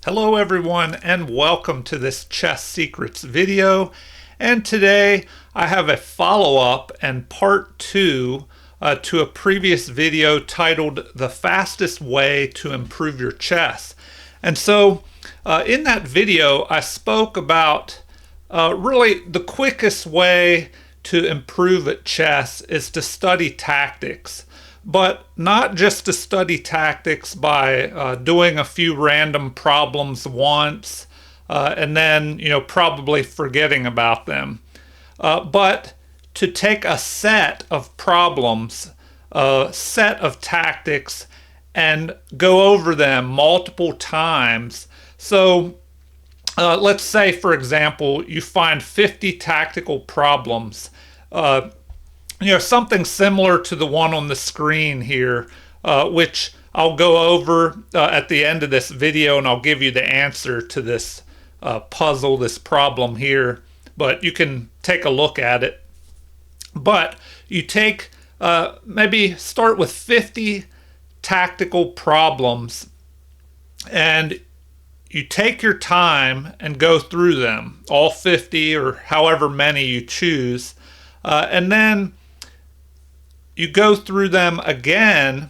Hello everyone and welcome to this Chess Secrets video. And today I have a follow-up and part 2 to a previous video titled The Fastest Way to Improve Your Chess. And so in that video I spoke about really the quickest way to improve at chess is to study tactics. But not just to study tactics by doing a few random problems once and then, probably forgetting about them. But to take a set of problems, a set of tactics, and go over them multiple times. So let's say, for example, you find 50 tactical problems. Something similar to the one on the screen here, which I'll go over at the end of this video, and I'll give you the answer to this puzzle, this problem here, but you can take a look at it. But you take, maybe start with 50 tactical problems, and you take your time and go through them, all 50 or however many you choose, and then you go through them again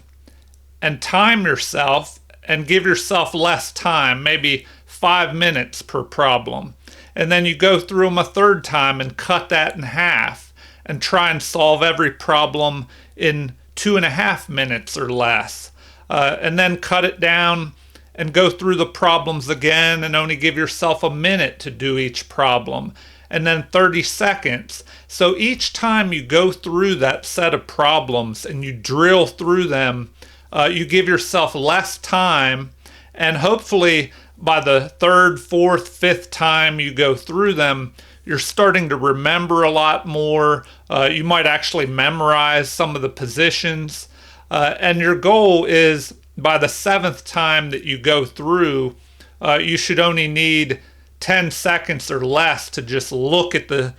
and time yourself and give yourself less time, maybe 5 minutes per problem. And then you go through them a third time and cut that in half and try and solve every problem in 2.5 minutes or less. And then cut it down and go through the problems again and only give yourself a minute to do each problem. And then 30 seconds. So each time you go through that set of problems and you drill through them, you give yourself less time, and hopefully by the third, fourth, fifth time you go through them, you're starting to remember a lot more. You might actually memorize some of the positions. And your goal is by the 7th time that you go through, you should only need 10 seconds or less to just look at the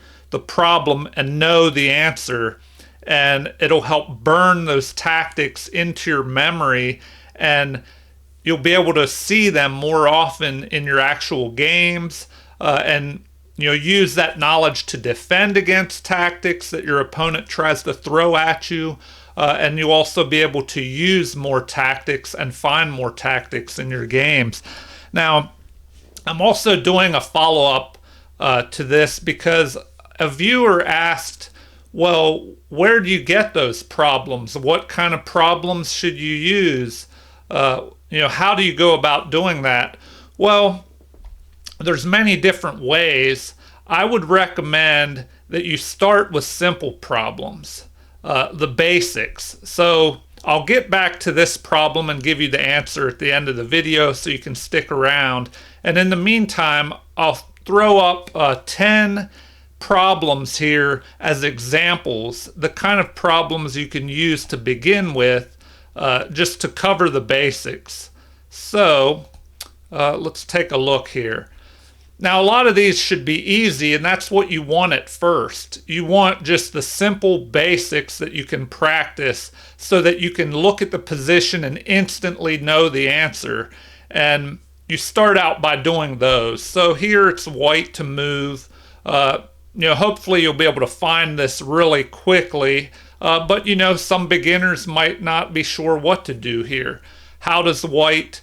problem and know the answer, and it'll help burn those tactics into your memory, and you'll be able to see them more often in your actual games, and use that knowledge to defend against tactics that your opponent tries to throw at you, and you'll also be able to use more tactics and find more tactics in your games. Now, I'm also doing a follow-up to this because a viewer asked, well, where do you get those problems? What kind of problems should you use? How do you go about doing that? Well, there's many different ways. I would recommend that you start with simple problems, the basics. So I'll get back to this problem and give you the answer at the end of the video so you can stick around. And in the meantime, I'll throw up 10 problems here as examples, the kind of problems you can use to begin with, just to cover the basics. So let's take a look here. Now, a lot of these should be easy, and that's what you want at first. You want just the simple basics that you can practice so that you can look at the position and instantly know the answer. And you start out by doing those. So here it's white to move. Hopefully you'll be able to find this really quickly. But some beginners might not be sure what to do here. How does white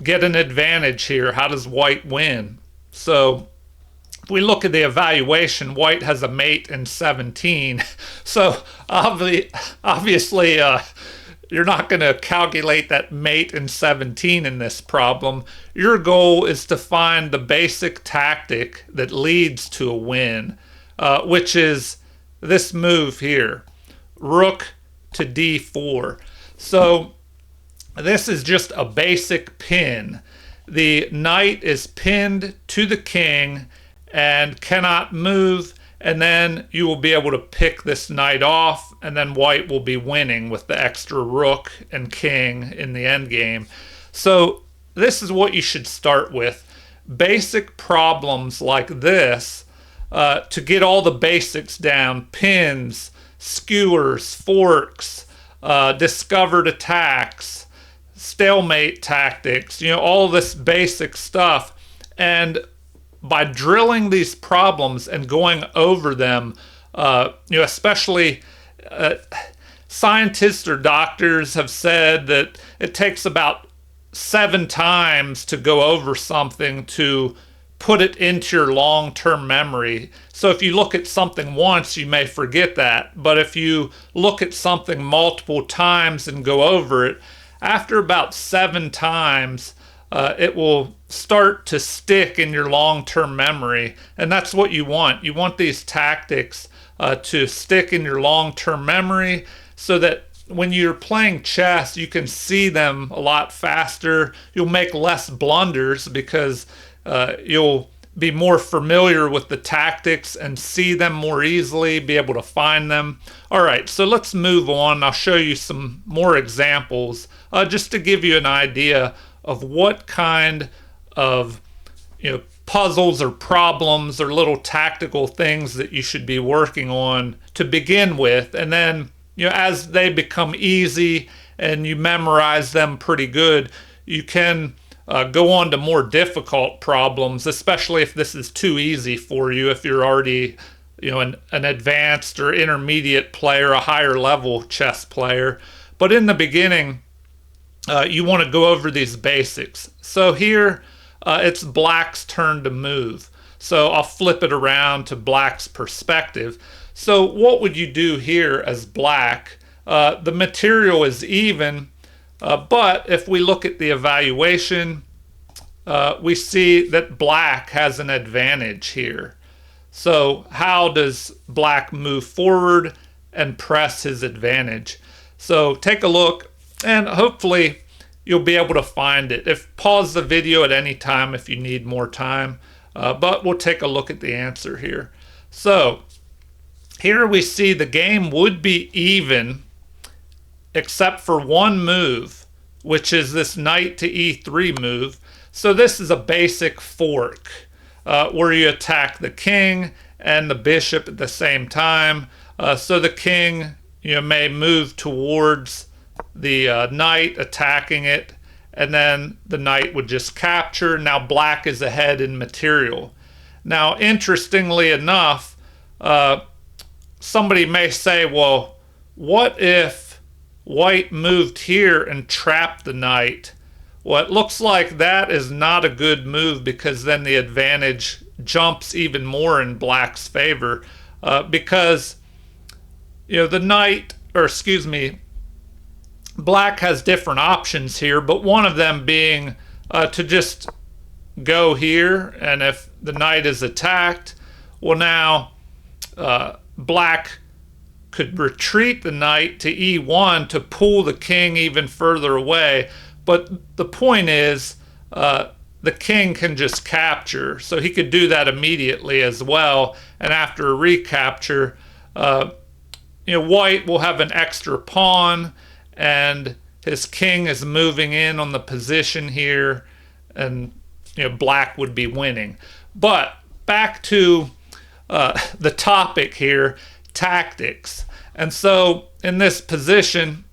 get an advantage here? How does white win? So if we look at the evaluation, white has a mate in 17. So obviously you're not going to calculate that mate in 17 in this problem. Your goal is to find the basic tactic that leads to a win, which is this move here, rook to d4. So this is just a basic pin. The knight is pinned to the king and cannot move, and then you will be able to pick this knight off, and then white will be winning with the extra rook and king in the endgame. So this is what you should start with. Basic problems like this, to get all the basics down: pins, skewers, forks, discovered attacks, stalemate tactics, all this basic stuff. And by drilling these problems and going over them, especially scientists or doctors have said that it takes about 7 times to go over something to put it into your long-term memory. So if you look at something once, you may forget that. But if you look at something multiple times and go over it, after about 7 times, it will start to stick in your long-term memory. And that's what you want. You want these tactics to stick in your long-term memory so that when you're playing chess, you can see them a lot faster. You'll make less blunders because you'll be more familiar with the tactics and see them more easily, be able to find them. All right, so let's move on. I'll show you some more examples just to give you an idea of what kind of puzzles or problems or little tactical things that you should be working on to begin with. And then as they become easy and you memorize them pretty good, you can go on to more difficult problems, especially if this is too easy for you, if you're already an advanced or intermediate player, a higher level chess player. But in the beginning, you want to go over these basics. So here, it's Black's turn to move. So I'll flip it around to Black's perspective. So what would you do here as Black? The material is even, but if we look at the evaluation, we see that Black has an advantage here. So how does Black move forward and press his advantage? So take a look, and hopefully you'll be able to find it. Pause the video at any time if you need more time, but we'll take a look at the answer here. So here we see the game would be even except for one move, which is this knight to e3 move. So this is a basic fork where you attack the king and the bishop at the same time. So the king may move towards the knight, attacking it, and then the knight would just capture. Now Black is ahead in material. Now, interestingly enough, somebody may say, well, what if White moved here and trapped the knight? Well, it looks like that is not a good move because then the advantage jumps even more in Black's favor because the knight, or excuse me, Black has different options here, but one of them being to just go here, and if the knight is attacked, well, now Black could retreat the knight to e1 to pull the king even further away. But the point is the king can just capture, so he could do that immediately as well. And after a recapture, White will have an extra pawn, and his king is moving in on the position here, and Black would be winning. But back to the topic here, tactics. And so in this position,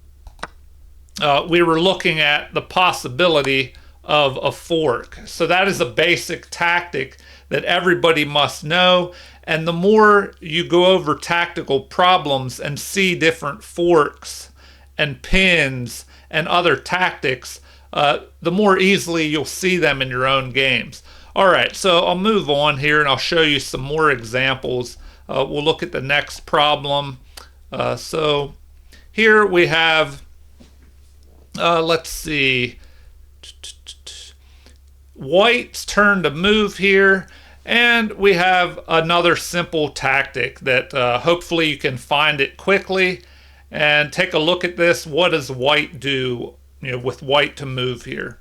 we were looking at the possibility of a fork. So that is a basic tactic that everybody must know. And the more you go over tactical problems and see different forks and pins and other tactics, the more easily you'll see them in your own games. All right, so I'll move on here and I'll show you some more examples. We'll look at the next problem. So here we have, let's see, White's turn to move here, and we have another simple tactic that hopefully you can find it quickly. And take a look at this. What does White do with White to move here?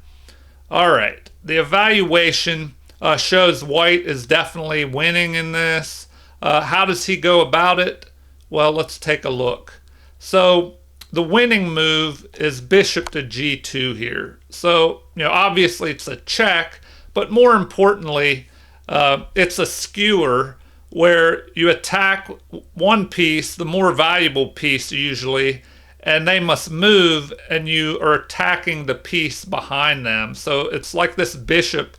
All right, the evaluation shows White is definitely winning in this. How does he go about it? Well, let's take a look. So the winning move is bishop to g2 here. So, obviously it's a check, but more importantly, it's a skewer where you attack one piece, the more valuable piece usually, and they must move, and you are attacking the piece behind them. So it's like this bishop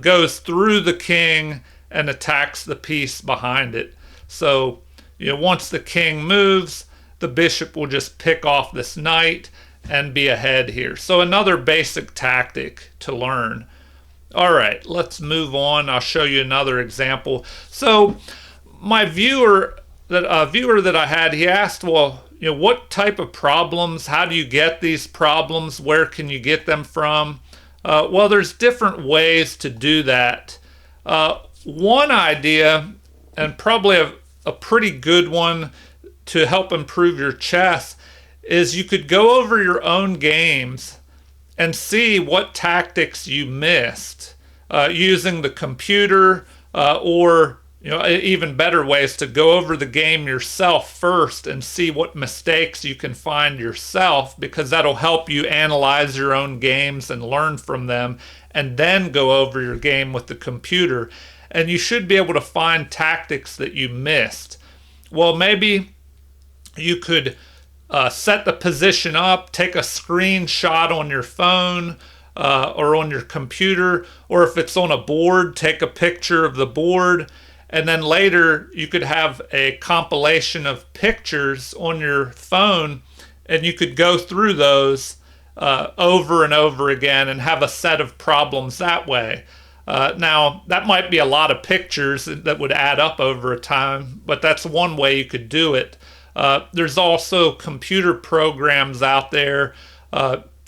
goes through the king and attacks the piece behind it. So, once the king moves, the bishop will just pick off this knight and be ahead here. So another basic tactic to learn. All right, let's move on. I'll show you another example. So my viewer that I had, he asked, well, what type of problems? How do you get these problems? Where can you get them from? Well, there's different ways to do that. One idea, and probably a pretty good one to help improve your chess, is you could go over your own games and see what tactics you missed using the computer, or even better ways to go over the game yourself first and see what mistakes you can find yourself, because that'll help you analyze your own games and learn from them, and then go over your game with the computer. And you should be able to find tactics that you missed. Well, maybe you could set the position up, take a screenshot on your phone or on your computer, or if it's on a board, take a picture of the board, and then later you could have a compilation of pictures on your phone, and you could go through those over and over again and have a set of problems that way. Now, that might be a lot of pictures that would add up over a time, but that's one way you could do it. There's also computer programs out there.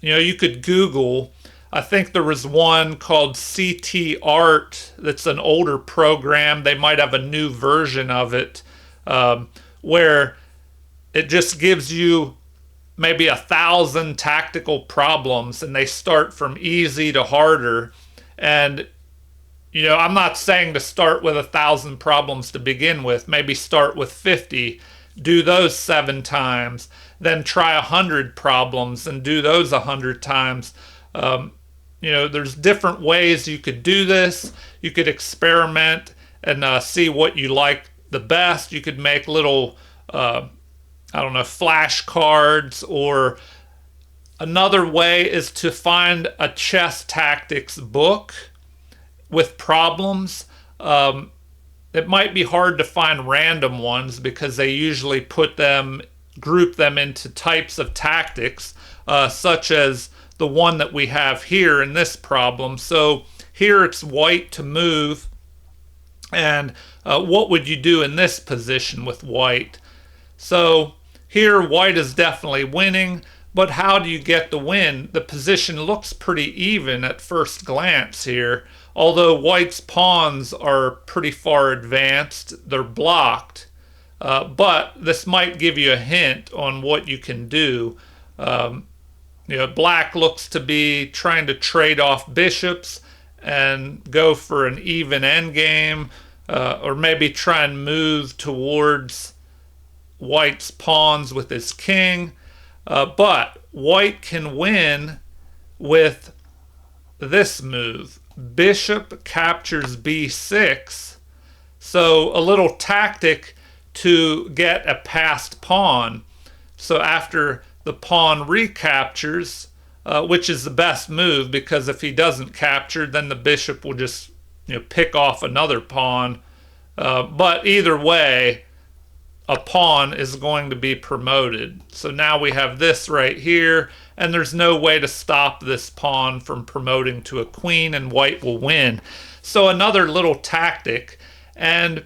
You could Google. I think there was one called CT Art that's an older program. They might have a new version of it where it just gives you maybe 1,000 tactical problems, and they start from easy to harder. And I'm not saying to start with 1,000 problems to begin with. Maybe start with 50, do those 7 times, then try 100 problems and do those 100 times. There's different ways you could do this. You could experiment and see what you like the best. You could make little, flashcards, or another way is to find a chess tactics book with problems. It might be hard to find random ones because they usually group them into types of tactics, such as the one that we have here in this problem. So here it's white to move, and what would you do in this position with white? So here white is definitely winning, but how do you get the win? The position looks pretty even at first glance here. Although white's pawns are pretty far advanced, they're blocked. But this might give you a hint on what you can do. Black looks to be trying to trade off bishops and go for an even endgame, or maybe try and move towards white's pawns with his king. But white can win with this move. Bishop captures b6. So a little tactic to get a passed pawn. So after the pawn recaptures, which is the best move, because if he doesn't capture, then the bishop will just pick off another pawn. But either way, a pawn is going to be promoted. So now we have this right here, and there's no way to stop this pawn from promoting to a queen, and white will win. So another little tactic, and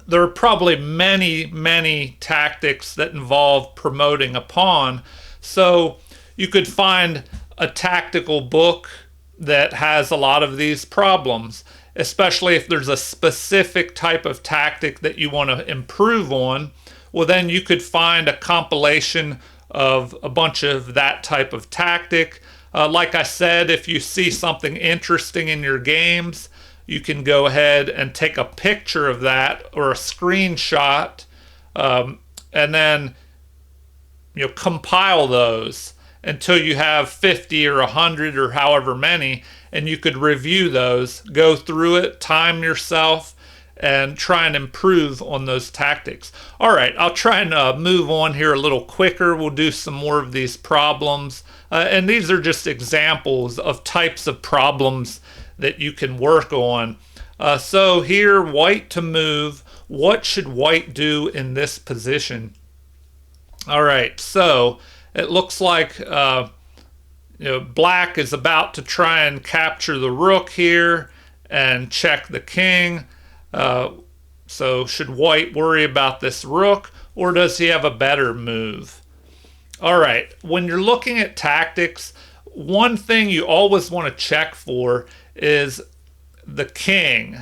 there are probably many, many tactics that involve promoting a pawn. So you could find a tactical book that has a lot of these problems, especially if there's a specific type of tactic that you want to improve on. Well, then you could find a compilation of a bunch of that type of tactic. Like I said, if you see something interesting in your games, you can go ahead and take a picture of that or a screenshot, and then compile those until you have 50 or 100 or however many, and you could review those, go through it, time yourself, and try and improve on those tactics. All right, I'll try and move on here a little quicker. We'll do some more of these problems. And these are just examples of types of problems that you can work on. So here, white to move. What should white do in this position? All right, so it looks like black is about to try and capture the rook here and check the king. So should white worry about this rook, or does he have a better move? All right, when you're looking at tactics, one thing you always want to check for is the king.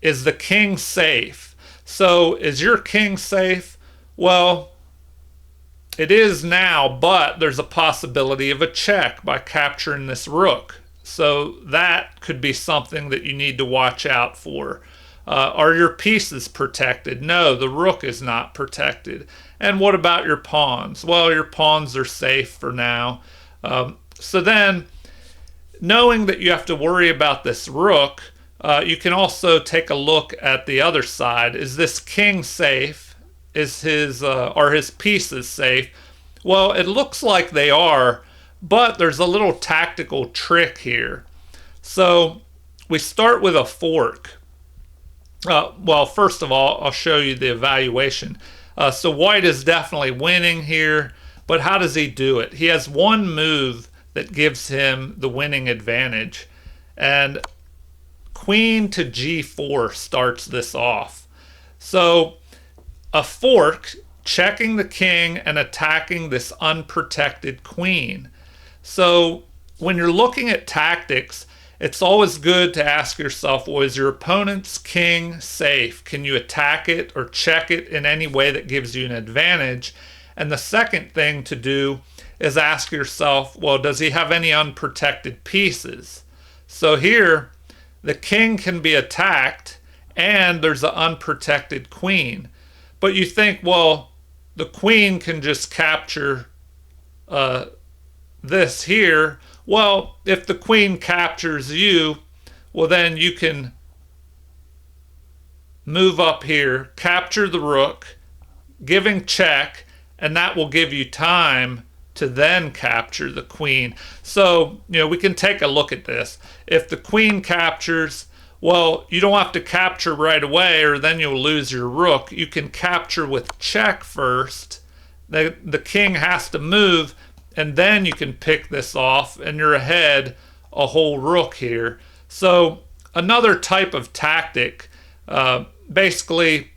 Is the king safe? So is your king safe? Well, it is now, but there's a possibility of a check by capturing this rook. So that could be something that you need to watch out for. Are your pieces protected? No, the rook is not protected. And what about your pawns? Well, your pawns are safe for now. So then, knowing that you have to worry about this rook, you can also take a look at the other side. Is this king safe? Are his pieces safe? Well, it looks like they are, but there's a little tactical trick here. So we start with a fork. Well, first of all, I'll show you the evaluation. So white is definitely winning here, but how does he do it? He has one move that gives him the winning advantage, and queen to g4 starts this off. So a fork, checking the king and attacking this unprotected queen. So when you're looking at tactics, it's always good to ask yourself, well, is your opponent's king safe? Can you attack it or check it in any way that gives you an advantage? And the second thing to do is ask yourself, well, does he have any unprotected pieces? So here, the king can be attacked and there's an unprotected queen. But you think, well, the queen can just capture this here. Well, if the queen captures you, well, then you can move up here, capture the rook, giving check, and that will give you time to then capture the queen. So, we can take a look at this. If the queen captures, well, you don't have to capture right away or then you'll lose your rook. You can capture with check first. The king has to move, and then you can pick this off and you're ahead a whole rook here. So another type of tactic, basically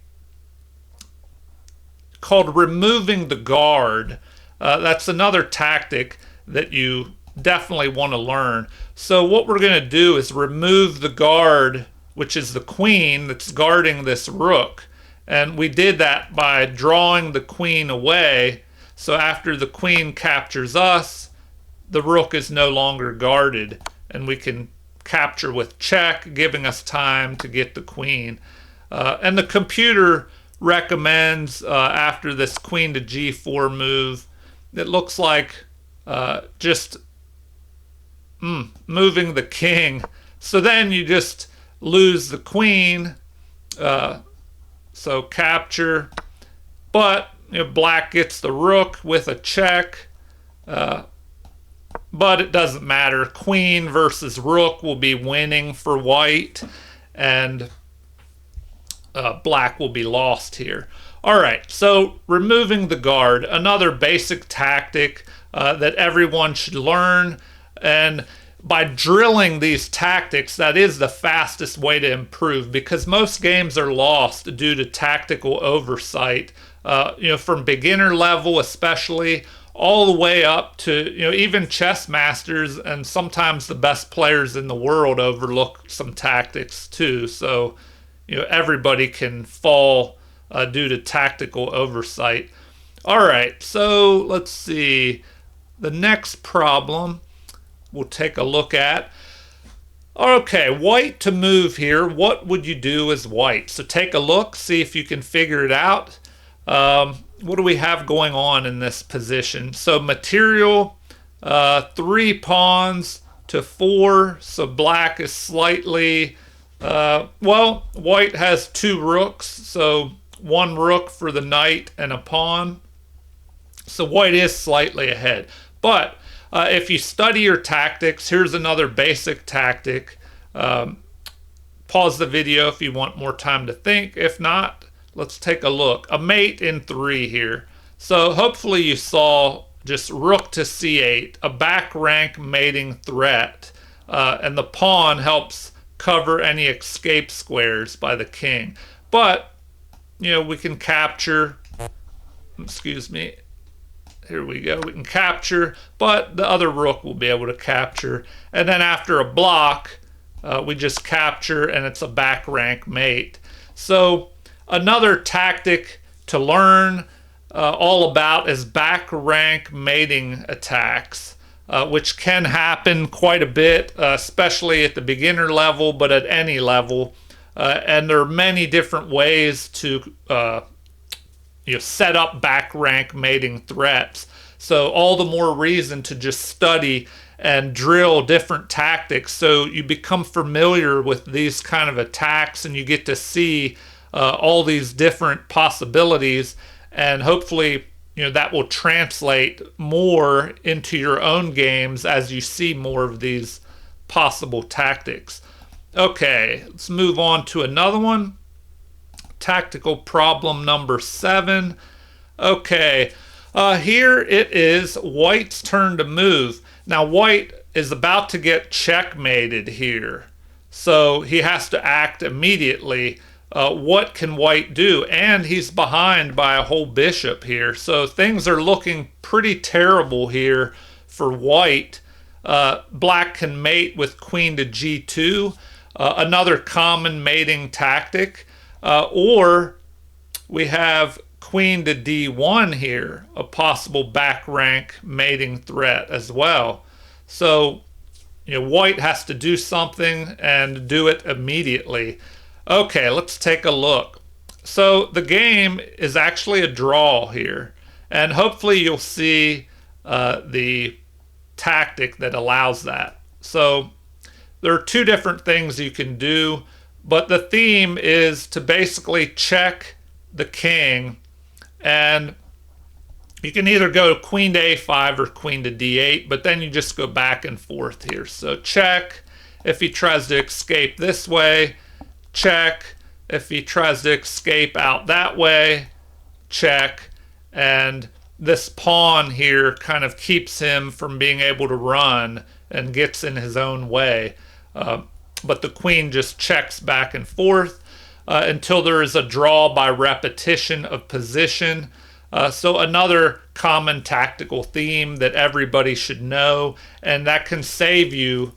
called removing the guard. That's another tactic that you definitely want to learn. So what we're going to do is remove the guard, which is the queen that's guarding this rook. And we did that by drawing the queen away. So after the queen captures us, the rook is no longer guarded, and we can capture with check, giving us time to get the queen. And the computer recommends after this queen to g4 move, it looks like just moving the king. So then you just lose the queen. So capture, but black gets the rook with a check, but it doesn't matter. Queen versus rook will be winning for white, and black will be lost here. All right, so removing the guard, another basic tactic that everyone should learn, and by drilling these tactics, that is the fastest way to improve, because most games are lost due to tactical oversight. From beginner level especially, all the way up to, even chess masters and sometimes the best players in the world overlook some tactics too. So, everybody can fall due to tactical oversight. All right, so let's see. The next problem we'll take a look at. Okay, white to move here. What would you do as white? So take a look, see if you can figure it out. What do we have going on in this position? So material, 3 pawns to 4. So black is slightly Well, white has two rooks, so one rook for the knight and a pawn. So white is slightly ahead. But if you study your tactics, here's another basic tactic. Pause the video if you want more time to think. If not, let's take a look. A mate in 3 here. So hopefully you saw just rook to c8, a back rank mating threat. And the pawn helps cover any escape squares by the king. But, we can capture, excuse me, here we go, we can capture, but the other rook will be able to capture. And then after a block, we just capture and it's a back rank mate. So another tactic to learn all about is back rank mating attacks. Which can happen quite a bit, especially at the beginner level, but at any level. And there are many different ways to set up back rank mating threats. So all the more reason to just study and drill different tactics so you become familiar with these kind of attacks and you get to see all these different possibilities, and hopefully that will translate more into your own games as you see more of these possible tactics. Okay, let's move on to another one. Tactical problem number 7. Okay, here it is white's turn to move. Now white is about to get checkmated here, so he has to act immediately. What can white do? And he's behind by a whole bishop here. So things are looking pretty terrible here for white. Black can mate with queen to g2, another common mating tactic. Or we have queen to d1 here, a possible back rank mating threat as well. So, white has to do something and do it immediately. Okay, let's take a look. So the game is actually a draw here, and hopefully you'll see the tactic that allows that. So there are 2 different things you can do, but the theme is to basically check the king, and you can either go queen to a5 or queen to d8, but then you just go back and forth here. So check. If he tries to escape this way, check. If he tries to escape out that way, check. And this pawn here kind of keeps him from being able to run and gets in his own way. But the queen just checks back and forth until there is a draw by repetition of position. So another common tactical theme that everybody should know, and that can save you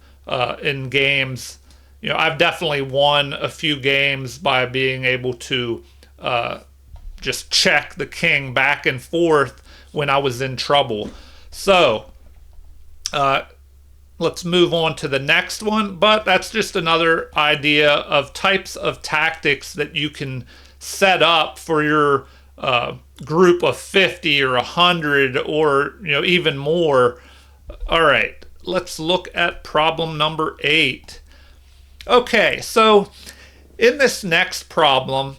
in games. I've definitely won a few games by being able to just check the king back and forth when I was in trouble. So let's move on to the next one. But that's just another idea of types of tactics that you can set up for your group of 50 or 100 or even more. All right, let's look at problem number 8. Okay, so in this next problem,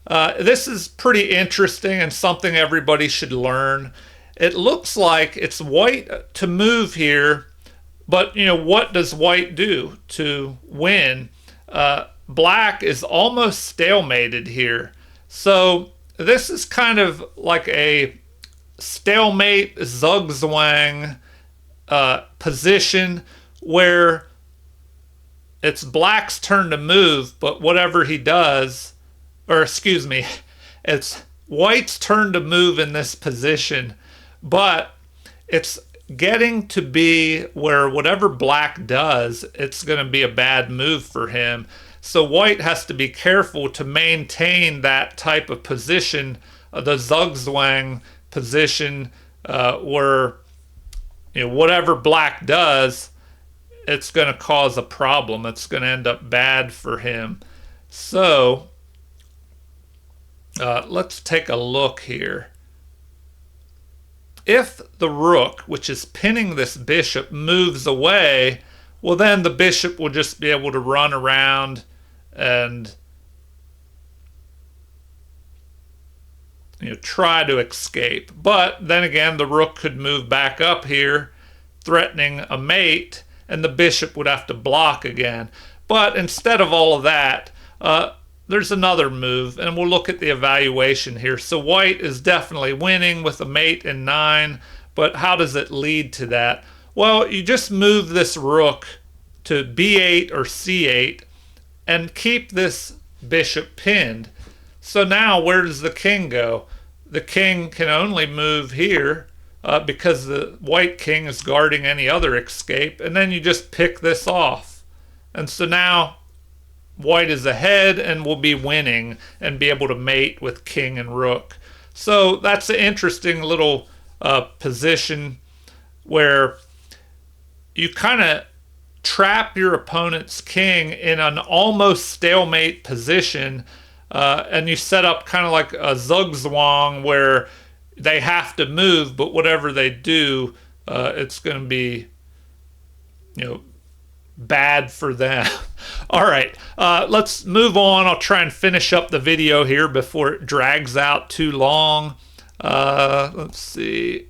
this is pretty interesting and something everybody should learn. It looks like it's white to move here, but what does white do to win? Black is almost stalemated here. So this is kind of like a stalemate zugzwang position where it's black's turn to move, but whatever he does, or excuse me, it's white's turn to move in this position, but it's getting to be where whatever black does, it's going to be a bad move for him. So white has to be careful to maintain that type of position, the zugzwang position, where whatever black does, it's going to cause a problem. It's going to end up bad for him. So let's take a look here. If the rook, which is pinning this bishop, moves away, well then the bishop will just be able to run around and try to escape. But then again, the rook could move back up here, threatening a mate, and the bishop would have to block again. But instead of all of that, there's another move, and we'll look at the evaluation here. So white is definitely winning with a mate in 9, but how does it lead to that? Well, you just move this rook to b8 or c8 and keep this bishop pinned. So now where does the king go? The king can only move here because the white king is guarding any other escape, and then you just pick this off. And so now white is ahead and will be winning and be able to mate with king and rook. So that's an interesting little position where you kind of trap your opponent's king in an almost stalemate position, and you set up kind of like a zugzwang where they have to move, but whatever they do, it's going to be, bad for them. All right, let's move on. I'll try and finish up the video here before it drags out too long. Let's see.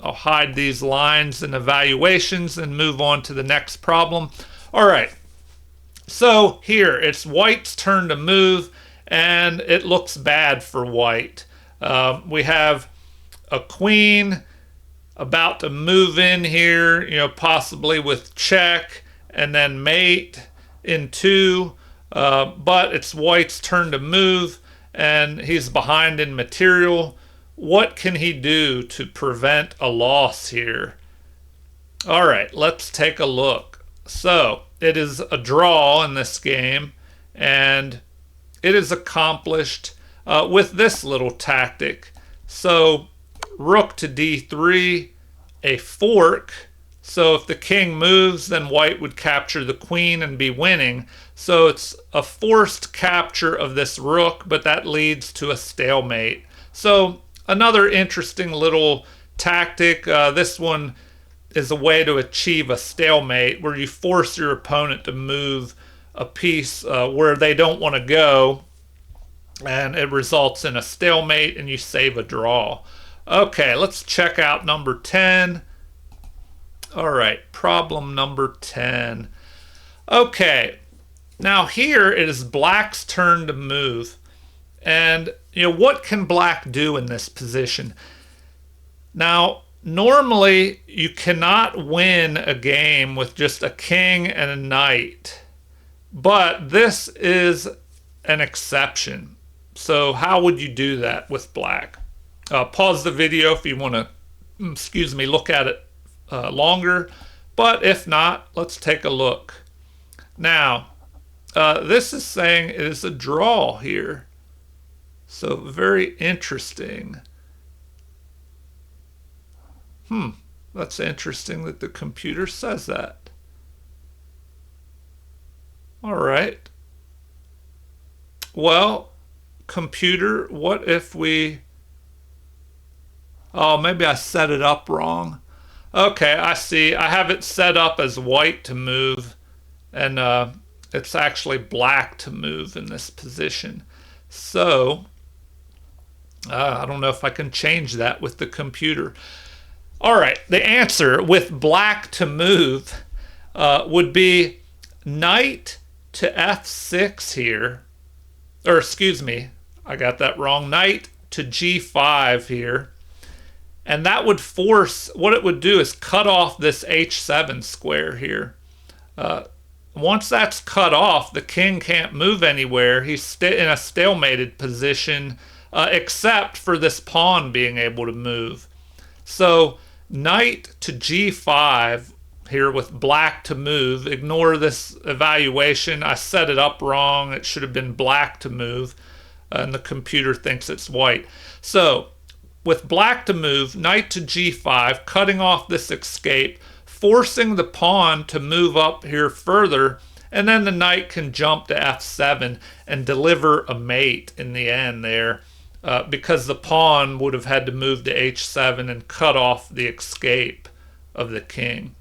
I'll hide these lines and evaluations and move on to the next problem. All right, so here it's white's turn to move, and it looks bad for white. We have a queen about to move in here, possibly with check, and then mate in 2, but it's white's turn to move, and he's behind in material. What can he do to prevent a loss here? All right, let's take a look. So it is a draw in this game, and it is accomplished with this little tactic. So rook to d3, a fork. So if the king moves, then white would capture the queen and be winning. So it's a forced capture of this rook, but that leads to a stalemate. So another interesting little tactic. This one is a way to achieve a stalemate where you force your opponent to move a piece where they don't want to go, and it results in a stalemate and you save a draw. Okay, let's check out number 10. All right, problem number 10. Okay, now here it is black's turn to move. And, what can black do in this position? Now, normally you cannot win a game with just a king and a knight. But this is an exception. So how would you do that with black? Pause the video if you want to, look at it longer. But if not, let's take a look. Now, this is saying it is a draw here. So very interesting. That's interesting that the computer says that. All right. Well, computer, what if we... Oh, maybe I set it up wrong. Okay, I see. I have it set up as white to move, and it's actually black to move in this position. So, I don't know if I can change that with the computer. All right, the answer with black to move would be knight to f6 here. Or excuse me, I got that wrong. Knight to g5 here. And that would force, what it would do is cut off this h7 square here. Once that's cut off, the king can't move anywhere. He's in a stalemated position, except for this pawn being able to move. So knight to g5 here with black to move. Ignore this evaluation. I set it up wrong. It should have been black to move, and the computer thinks it's white. So with black to move, knight to g5, cutting off this escape, forcing the pawn to move up here further, and then the knight can jump to f7 and deliver a mate in the end there, because the pawn would have had to move to h7 and cut off the escape of the king.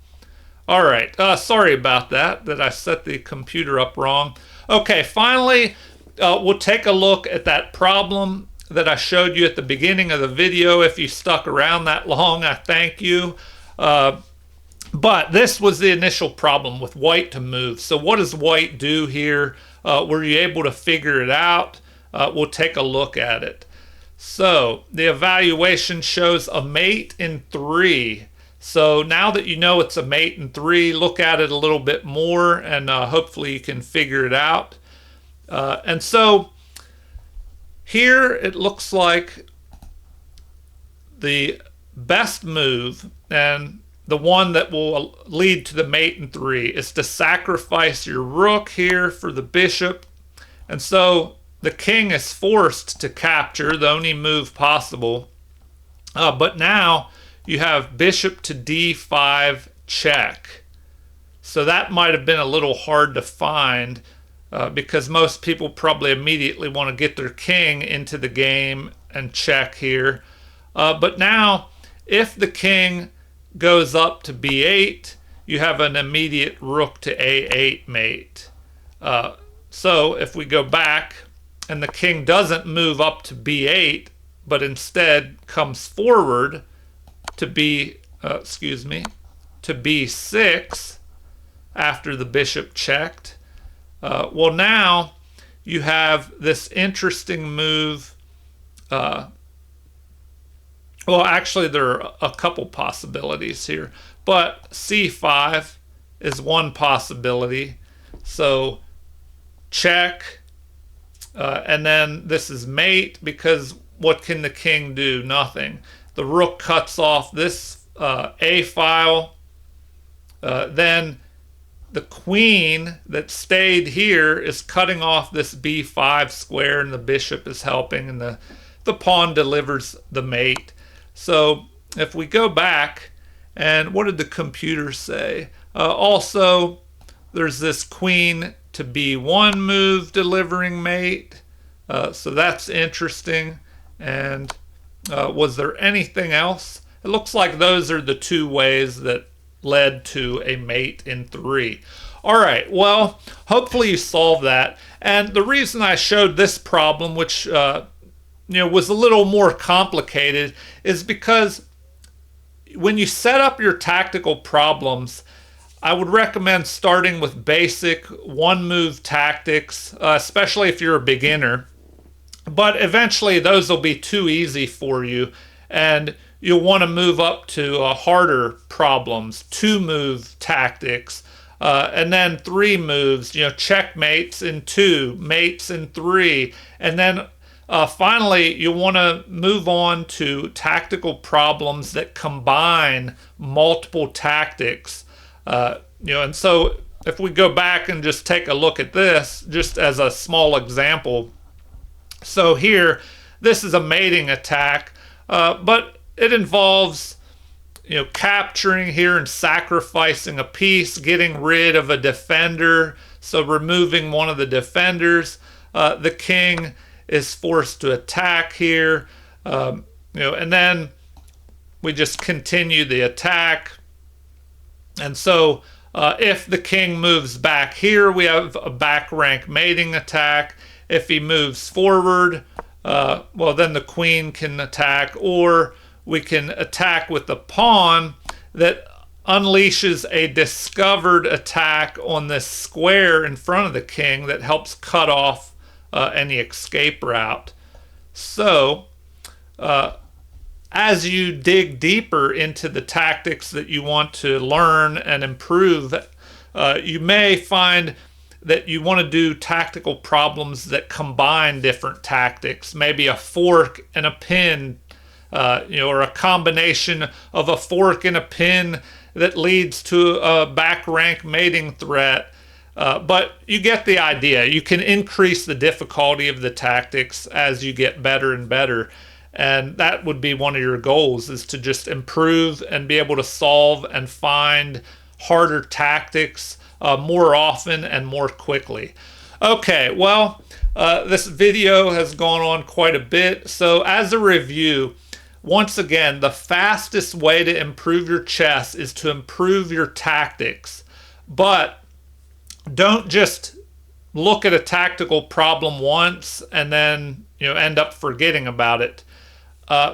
All right, sorry about that I set the computer up wrong. Okay, finally, we'll take a look at that problem that I showed you at the beginning of the video. If you stuck around that long, I thank you. But this was the initial problem with white to move. So what does white do here? Were you able to figure it out? We'll take a look at it. So the evaluation shows a mate in 3. So now that you know it's a mate in 3, look at it a little bit more and hopefully you can figure it out. And so here it looks like the best move and the one that will lead to the mate in 3 is to sacrifice your rook here for the bishop. And so the king is forced to capture, the only move possible. But now you have bishop to d5 check. So that might have been a little hard to find because most people probably immediately want to get their king into the game and check here. But now if the king goes up to b8, you have an immediate rook to a8 mate. So if we go back and the king doesn't move up to b8, but instead comes forward to to b6 after the bishop checked. Well, now you have this interesting move. Well, actually, there are a couple possibilities here, but c5 is one possibility. So check, and then this is mate, because what can the king do? Nothing. The rook cuts off this a file. Then the queen that stayed here is cutting off this b5 square, and the bishop is helping, and the pawn delivers the mate. So if we go back, and what did the computer say? Also, there's this queen to b1 move delivering mate. So that's interesting. And was there anything else? It looks like those are the 2 ways that led to a mate in 3. All right, well, hopefully you solved that. And the reason I showed this problem, which was a little more complicated, is because when you set up your tactical problems, I would recommend starting with basic one-move tactics, especially if you're a beginner. But eventually those will be too easy for you, and you'll want to move up to harder problems, 2-move tactics, and then 3 moves, checkmates in 2, mates in 3, and then finally, you want to move on to tactical problems that combine multiple tactics. And so if we go back and just take a look at this, just as a small example. So here, this is a mating attack, but it involves capturing here and sacrificing a piece, getting rid of a defender, so removing one of the defenders. The king is forced to attack here, and then we just continue the attack. And so if the king moves back here, we have a back rank mating attack. If he moves forward, well, then the queen can attack, or we can attack with the pawn that unleashes a discovered attack on this square in front of the king that helps cut off any escape route. So as you dig deeper into the tactics that you want to learn and improve, you may find that you want to do tactical problems that combine different tactics, maybe a fork and a pin, or a combination of a fork and a pin that leads to a back rank mating threat. But you get the idea. You can increase the difficulty of the tactics as you get better and better. And that would be one of your goals, is to just improve and be able to solve and find harder tactics more often and more quickly. Okay, well, this video has gone on quite a bit. So as a review, once again, the fastest way to improve your chess is to improve your tactics. But don't just look at a tactical problem once and then end up forgetting about it.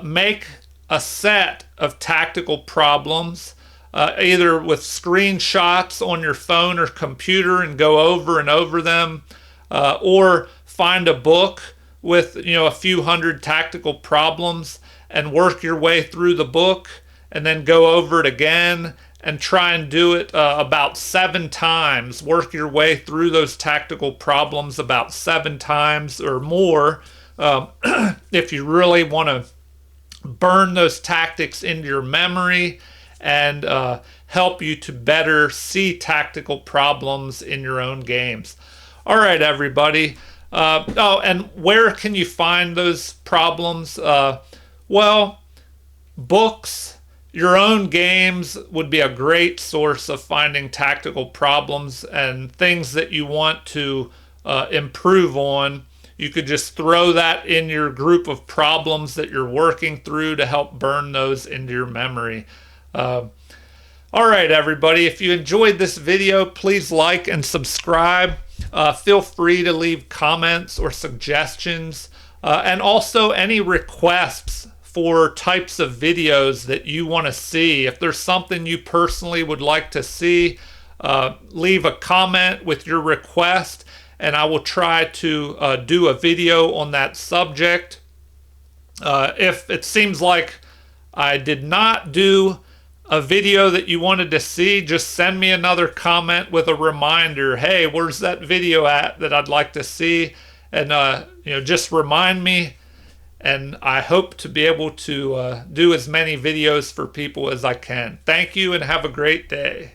Make a set of tactical problems, either with screenshots on your phone or computer and go over and over them, or find a book with a few hundred tactical problems and work your way through the book and then go over it again and try and do it about 7 times. Work your way through those tactical problems about 7 times or more if you really want to burn those tactics into your memory and help you to better see tactical problems in your own games. All right, everybody. And where can you find those problems? Well, books, your own games would be a great source of finding tactical problems and things that you want to improve on. You could just throw that in your group of problems that you're working through to help burn those into your memory. All right, everybody. If you enjoyed this video, please like and subscribe. Feel free to leave comments or suggestions, and also any requests for types of videos that you want to see. If there's something you personally would like to see, leave a comment with your request, and I will try to do a video on that subject. If it seems like I did not do a video that you wanted to see, just send me another comment with a reminder. Hey, where's that video at that I'd like to see? And just remind me. And I hope to be able to do as many videos for people as I can. Thank you and have a great day.